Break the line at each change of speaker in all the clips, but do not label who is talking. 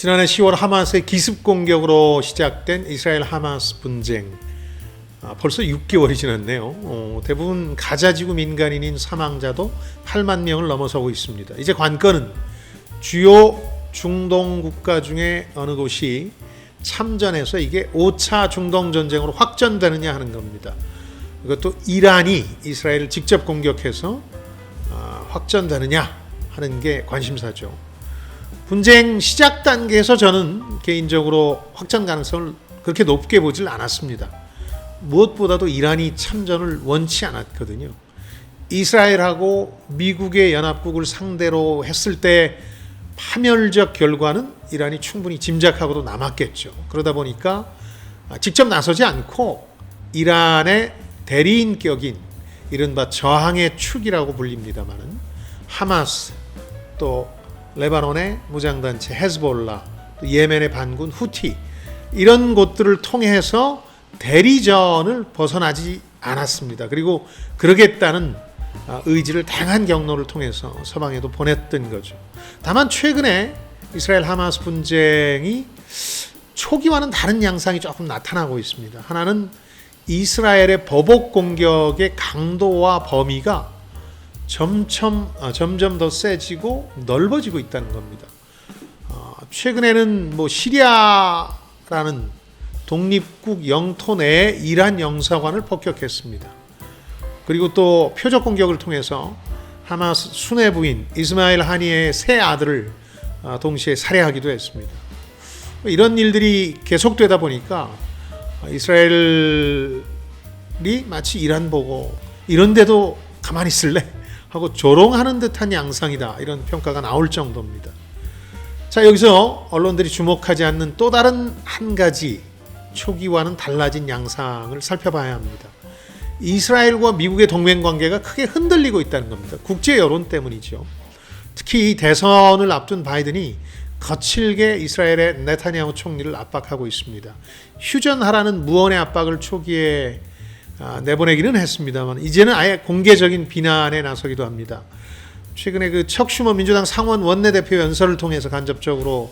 지난해 10월 하마스의 기습 공격으로 시작된 이스라엘 하마스 분쟁, 벌써 6개월이 지났네요. 대부분 가자지구 민간인인 사망자도 8만 명을 넘어서고 있습니다. 이제 관건은 주요 중동 국가 중에 어느 곳이 참전해서 이게 5차 중동 전쟁으로 확전되느냐 하는 겁니다. 이것도 이란이 이스라엘을 직접 공격해서 확전되느냐 하는 게 관심사죠. 분쟁 시작 단계에서 저는 개인적으로 확전 가능성을 그렇게 높게 보질 않았습니다. 무엇보다도 이란이 참전을 원치 않았거든요. 이스라엘하고 미국의 연합국을 상대로 했을 때 파멸적 결과는 이란이 충분히 짐작하고도 남았겠죠. 그러다 보니까 직접 나서지 않고 이란의 대리인격인 이른바 저항의 축이라고 불립니다마는 하마스, 또 레바논의 무장단체 헤즈볼라, 또 예멘의 반군 후티, 이런 곳들을 통해서 대리전을 벗어나지 않았습니다. 그리고 그러겠다는 의지를 다양한 경로를 통해서 서방에도 보냈던 거죠. 다만 최근에 이스라엘 하마스 분쟁이 초기와는 다른 양상이 조금 나타나고 있습니다. 하나는 이스라엘의 보복 공격의 강도와 범위가 점점 더 세지고 넓어지고 있다는 겁니다. 최근에는 시리아라는 독립국 영토 내에 이란 영사관을 폭격했습니다. 그리고 또 표적 공격을 통해서 하마스 수뇌부인 이스마일 하니의 세 아들을 동시에 살해하기도 했습니다. 이런 일들이 계속되다 보니까 이스라엘이 마치 이란 보고 이런데도 가만히 있을래? 하고 조롱하는 듯한 양상이다, 이런 평가가 나올 정도입니다. 자, 여기서 언론들이 주목하지 않는 또 다른 한 가지 초기와는 달라진 양상을 살펴봐야 합니다. 이스라엘과 미국의 동맹관계가 크게 흔들리고 있다는 겁니다. 국제 여론 때문이죠. 특히 대선을 앞둔 바이든이 거칠게 이스라엘의 네타냐후 총리를 압박하고 있습니다. 휴전하라는 무언의 압박을 초기에 내보내기는 했습니다만 이제는 아예 공개적인 비난에 나서기도 합니다. 최근에 그 척 슈머 민주당 상원 원내대표 연설을 통해서 간접적으로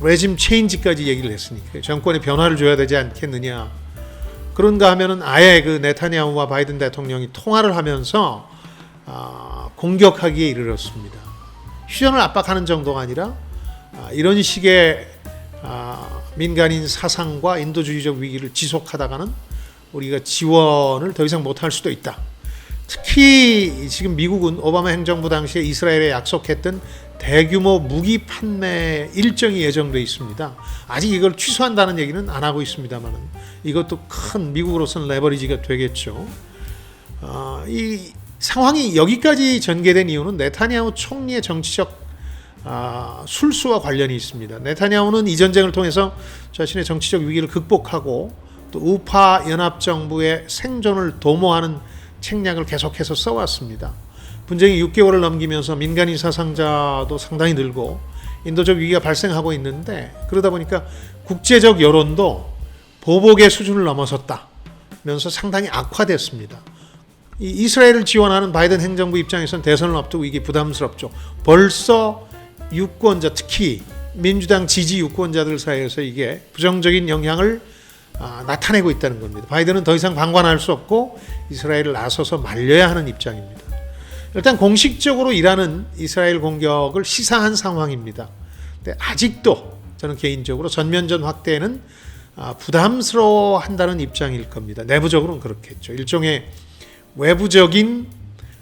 레짐 체인지까지 얘기를 했으니까 정권에 변화를 줘야 되지 않겠느냐. 그런가 하면은 아예 그 네타냐후와 바이든 대통령이 통화를 하면서 공격하기에 이르렀습니다. 휴전을 압박하는 정도가 아니라 이런 식의 민간인 사상과 인도주의적 위기를 지속하다가는 우리가 지원을 더 이상 못할 수도 있다. 특히 지금 미국은 오바마 행정부 당시에 이스라엘에 약속했던 대규모 무기 판매 일정이 예정돼 있습니다. 아직 이걸 취소한다는 얘기는 안 하고 있습니다만 이것도 큰 미국으로서는 레버리지가 되겠죠. 이 상황이 여기까지 전개된 이유는 네타냐후 총리의 정치적 술수와 관련이 있습니다. 네타냐후는 이 전쟁을 통해서 자신의 정치적 위기를 극복하고 또 우파 연합정부의 생존을 도모하는 책략을 계속해서 써왔습니다. 분쟁이 6개월을 넘기면서 민간인 사상자도 상당히 늘고 인도적 위기가 발생하고 있는데, 그러다 보니까 국제적 여론도 보복의 수준을 넘어섰다면서 상당히 악화됐습니다. 이스라엘을 지원하는 바이든 행정부 입장에서는 대선을 앞두고 이게 부담스럽죠. 벌써 유권자, 특히 민주당 지지 유권자들 사이에서 이게 부정적인 영향을 나타내고 있다는 겁니다. 바이든은 더 이상 방관할 수 없고 이스라엘을 나서서 말려야 하는 입장입니다. 일단 공식적으로 이란은 이스라엘 공격을 시사한 상황입니다. 근데 아직도 저는 개인적으로 전면전 확대에는 부담스러워한다는 입장일 겁니다. 내부적으로는 그렇겠죠. 일종의 외부적인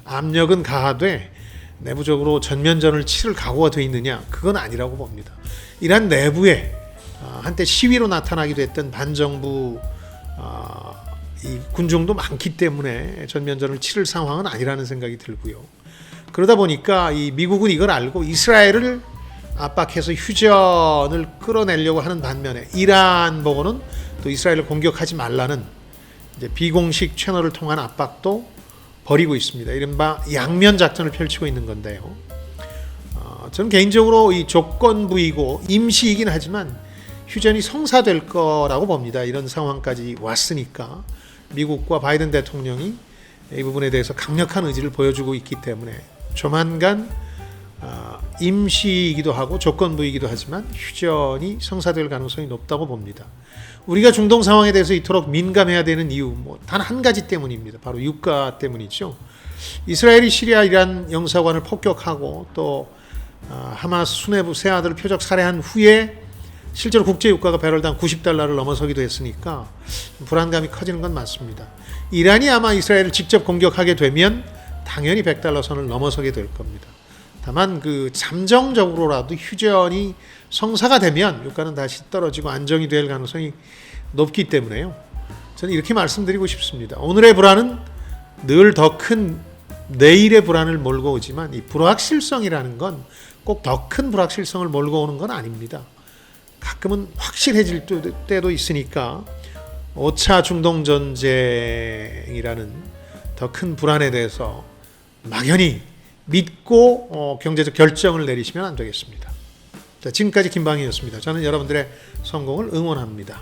압력은 가하되 내부적으로 전면전을 치를 각오가 되어 있느냐, 그건 아니라고 봅니다. 이란 내부에 한때 시위로 나타나기도 했던 반정부 이 군중도 많기 때문에 전면전을 치를 상황은 아니라는 생각이 들고요. 그러다 보니까 이 미국은 이걸 알고 이스라엘을 압박해서 휴전을 끌어내려고 하는 반면에 이란 보고는 또 이스라엘을 공격하지 말라는 이제 비공식 채널을 통한 압박도 벌이고 있습니다. 이른바 양면 작전을 펼치고 있는 건데요. 저는 개인적으로 이 조건부이고 임시이긴 하지만 휴전이 성사될 거라고 봅니다. 이런 상황까지 왔으니까 미국과 바이든 대통령이 이 부분에 대해서 강력한 의지를 보여주고 있기 때문에 조만간 임시이기도 하고 조건부이기도 하지만 휴전이 성사될 가능성이 높다고 봅니다. 우리가 중동 상황에 대해서 이토록 민감해야 되는 이유 단 한 가지 때문입니다. 바로 유가 때문이죠. 이스라엘이 시리아 이란 영사관을 폭격하고 또 하마스 수뇌부 세 아들을 표적 살해한 후에 실제로 국제 유가가 배럴당 90달러를 넘어서기도 했으니까 불안감이 커지는 건 맞습니다. 이란이 아마 이스라엘을 직접 공격하게 되면 당연히 100달러 선을 넘어서게 될 겁니다. 다만 그 잠정적으로라도 휴전이 성사가 되면 유가는 다시 떨어지고 안정이 될 가능성이 높기 때문에요. 저는 이렇게 말씀드리고 싶습니다. 오늘의 불안은 늘 더 큰 내일의 불안을 몰고 오지만 이 불확실성이라는 건 꼭 더 큰 불확실성을 몰고 오는 건 아닙니다. 가끔은 확실해질 때도 있으니까 5차 중동전쟁이라는 더 큰 불안에 대해서 막연히 믿고 경제적 결정을 내리시면 안 되겠습니다. 자, 지금까지 김방희였습니다. 저는 여러분들의 성공을 응원합니다.